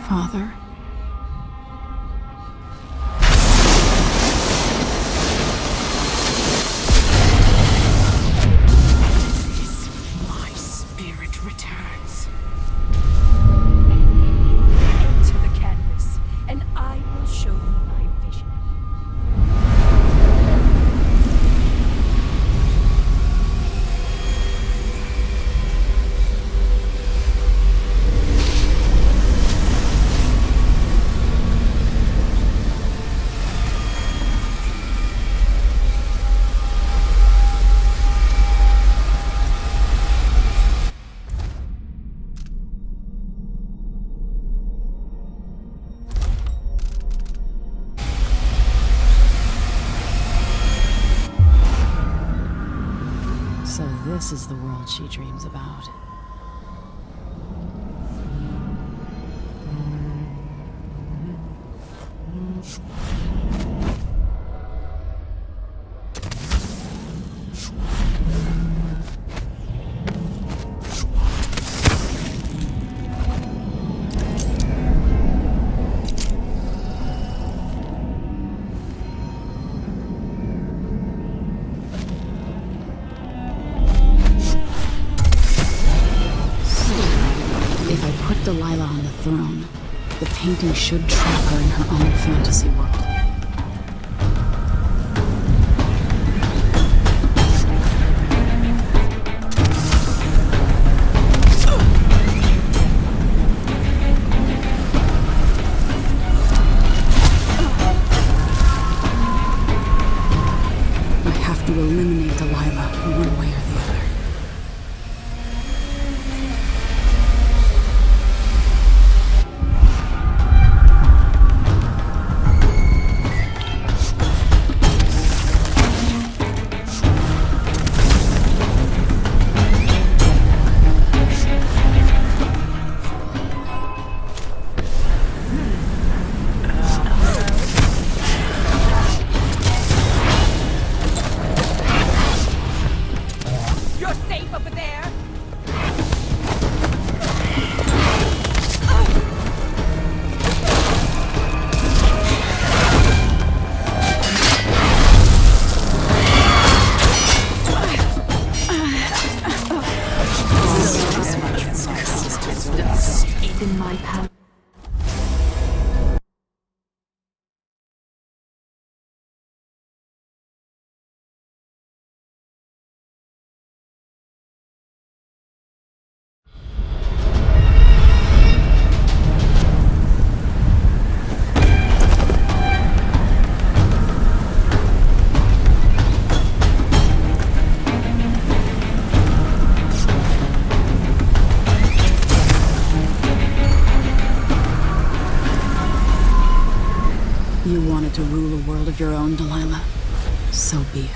Father. My spirit returns. To the canvas, and I will show you my vision. So this is the world she dreams about. If I put Delilah on the throne, the painting should trap her in her own fantasy world. I have to eliminate Delilah one way or the other. You're safe over there. In my power. You wanted to rule a world of your own, Delilah. So be it.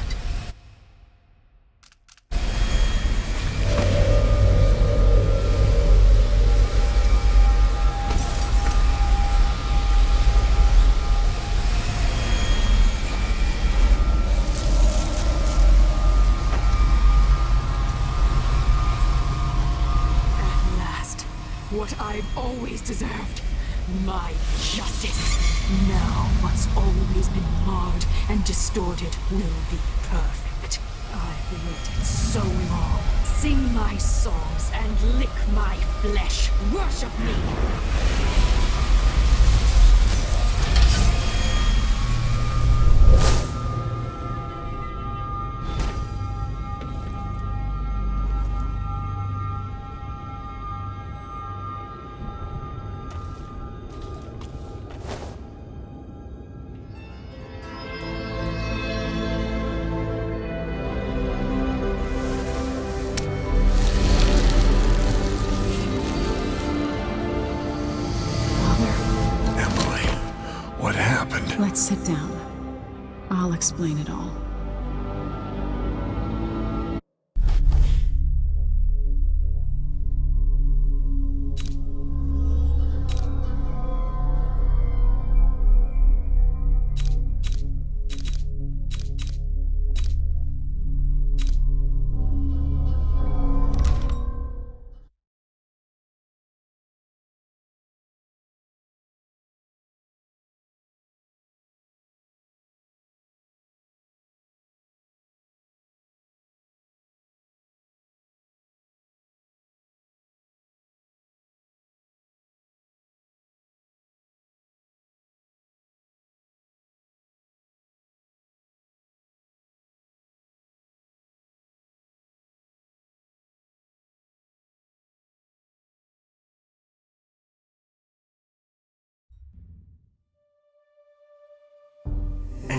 At last, what I've always deserved. My justice. Now what's always been marred and distorted will be perfect. I've waited so long. Sing my songs and lick my flesh. Worship me. What happened? Let's sit down. I'll explain it all.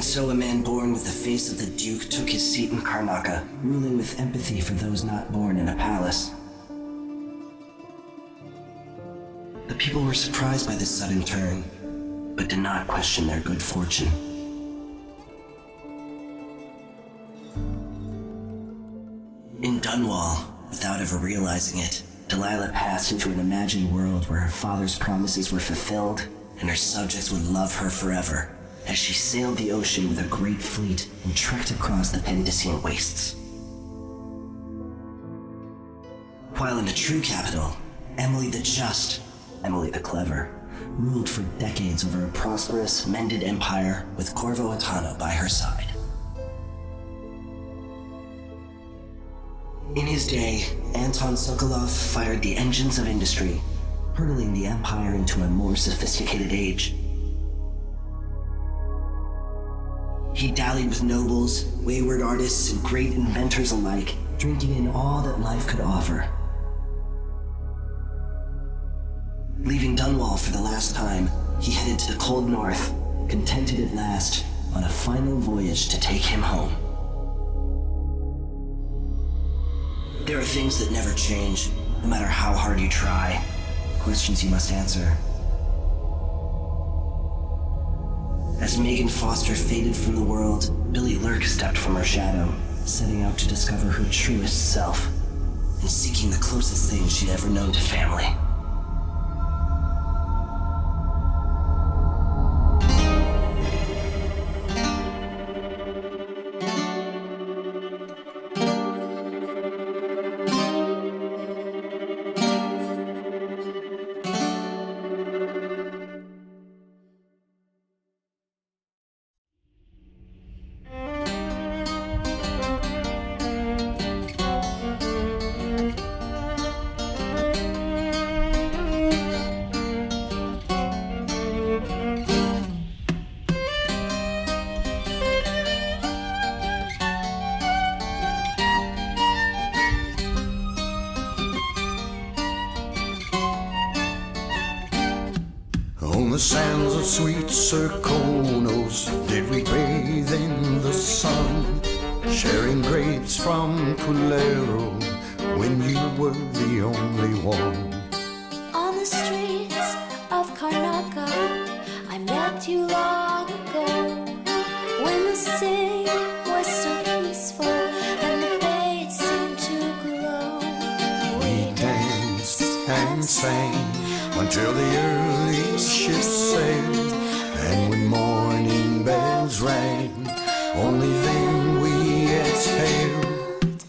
And so a man born with the face of the Duke took his seat in Karnaca, ruling with empathy for those not born in a palace. The people were surprised by this sudden turn, but did not question their good fortune. In Dunwall, without ever realizing it, Delilah passed into an imagined world where her father's promises were fulfilled and her subjects would love her forever as she sailed the ocean with a great fleet and trekked across the Pendician wastes. While in the true capital, Emily the Just, Emily the Clever, ruled for decades over a prosperous, mended empire with Corvo Attano by her side. In his day, Anton Sokolov fired the engines of industry, hurtling the empire into a more sophisticated age. He dallied with nobles, wayward artists, and great inventors alike, drinking in all that life could offer. Leaving Dunwall for the last time, he headed to the cold north, contented at last, on a final voyage to take him home. There are things that never change, no matter how hard you try. Questions you must answer. As Megan Foster faded from the world, Billy Lurk stepped from her shadow, setting out to discover her truest self, and seeking the closest thing she'd ever known to family. On the sands of sweet Serkonos did we bathe in the sun, sharing grapes from Pulero when you were the only one. On the streets of Karnaca, I met you long ago, when the city was so peaceful and the bay seemed to glow. We danced and sang until the early ships sailed, and when morning bells rang, only then we exhaled.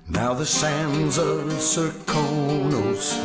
Now the sands of Serkonos